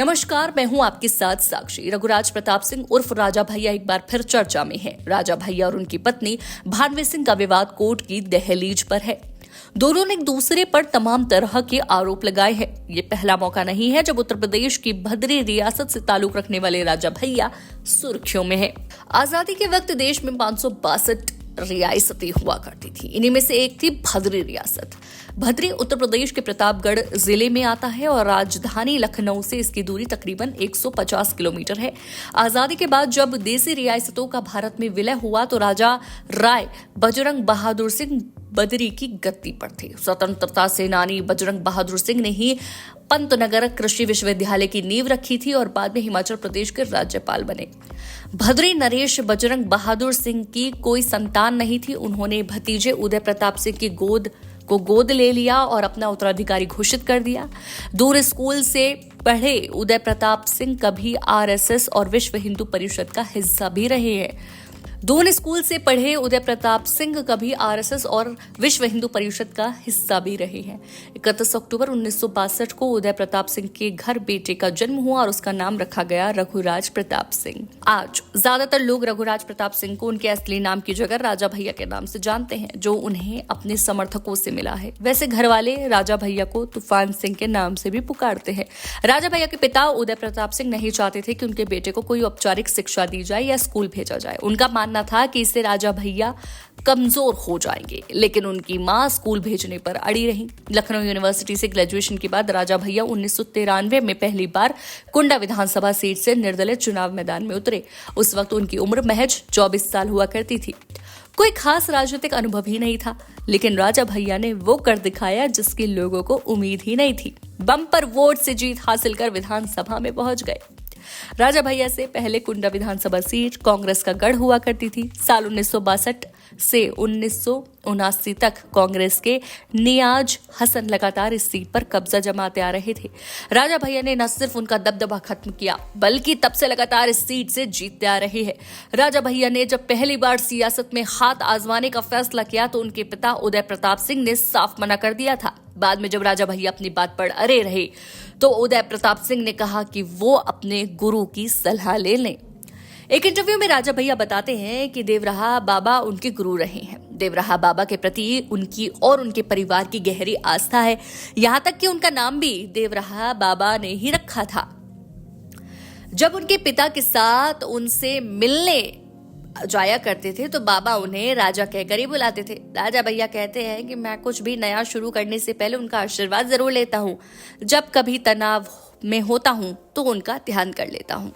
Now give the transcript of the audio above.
नमस्कार, मैं हूं आपके साथ साक्षी। रघुराज प्रताप सिंह उर्फ राजा भैया एक बार फिर चर्चा में हैं। राजा भैया और उनकी पत्नी भानवी सिंह का विवाद कोर्ट की दहलीज पर है। दोनों ने एक दूसरे पर तमाम तरह के आरोप लगाए हैं। ये पहला मौका नहीं है जब उत्तर प्रदेश की भद्री रियासत से ताल्लुक रखने वाले राजा भैया सुर्खियों में है। आजादी के वक्त देश में 562 रियासतें हुआ करती थी। इन्हीं में से एक थी भद्री रियासत। भद्री उत्तर प्रदेश के प्रतापगढ़ जिले में आता है और राजधानी लखनऊ से इसकी दूरी तकरीबन 150 किलोमीटर है। आजादी के बाद जब देसी रियासतों का भारत में विलय हुआ तो राजा राय बजरंग बहादुर सिंह बद्री की गद्दी पर थे। स्वतंत्रता सेनानी बजरंग बहादुर सिंह ने ही पंतनगर कृषि विश्वविद्यालय की नींव रखी थी और बाद में हिमाचल प्रदेश के राज्यपाल बने। भद्री नरेश बजरंग बहादुर सिंह की कोई संतान नहीं थी। उन्होंने भतीजे उदय प्रताप सिंह की गोद ले लिया और अपना उत्तराधिकारी घोषित कर दिया। दूर स्कूल से पढ़े उदय प्रताप सिंह कभी आरएसएस और विश्व हिंदू परिषद का हिस्सा भी रहे हैं। दून स्कूल से पढ़े उदय प्रताप सिंह कभी आरएसएस और विश्व हिंदू परिषद का हिस्सा भी रहे हैं। 31 अक्टूबर 1962 को उदय प्रताप सिंह के घर बेटे का जन्म हुआ और उसका नाम रखा गया रघुराज प्रताप सिंह। आज ज्यादातर लोग रघुराज प्रताप सिंह को उनके असली नाम की जगह राजा भैया के नाम से जानते हैं, जो उन्हें अपने समर्थकों से मिला है। वैसे घर वाले राजा भैया को तूफान सिंह के नाम से भी पुकारते हैं। राजा भैया के पिता उदय प्रताप सिंह नहीं चाहते थे कि उनके बेटे को कोई औपचारिक शिक्षा दी जाए या स्कूल भेजा जाए। उनका मानना था कि इससे राजा भैया कमजोर हो जाएंगे, लेकिन उनकी मां स्कूल भेजने पर अड़ी रही। लखनऊ यूनिवर्सिटी से ग्रेजुएशन के बाद राजा भैया 1993 में पहली बार कुंडा विधानसभा सीट से निर्दलीय चुनाव मैदान में उतरे। उस वक्त उनकी उम्र महज 24 साल हुआ करती थी। कोई खास राजनीतिक अनुभव ही नहीं था, लेकिन राजा भैया ने वो कर दिखाया जिसकी लोगों को उम्मीद ही नहीं थी। बम्पर वोट से जीत हासिल कर विधानसभा में पहुंच गए। राजा भैया से पहले कुंडा विधानसभा सीट कांग्रेस का गढ़ हुआ करती थी। साल 1962 से 1979 तक कांग्रेस के नियाज हसन लगातार इस सीट पर कब्जा जमाते आ रहे थे। राजा भैया ने न सिर्फ उनका दबदबा खत्म किया, बल्कि तब से लगातार इस सीट से जीतते आ रहे हैं। राजा भैया ने जब पहली बार सियासत में हाथ आजमाने का फैसला किया तो उनके पिता उदय प्रताप सिंह ने साफ मना कर दिया था। बाद में जब राजा भैया अपनी बात पर अड़े रहे तो उदय प्रताप सिंह ने कहा कि वो अपने गुरु की सलाह ले लें। एक इंटरव्यू में राजा भैया बताते हैं कि देवराहा बाबा उनके गुरु रहे हैं। देवराहा बाबा के प्रति उनकी और उनके परिवार की गहरी आस्था है, यहां तक कि उनका नाम भी देवराहा बाबा ने ही रखा था। जब उनके पिता के साथ उनसे मिलने जाया करते थे तो बाबा उन्हें राजा कहकर ही बुलाते थे। राजा भैया कहते हैं कि मैं कुछ भी नया शुरू करने से पहले उनका आशीर्वाद जरूर लेता हूँ। जब कभी तनाव में होता हूँ तो उनका ध्यान कर लेता हूँ।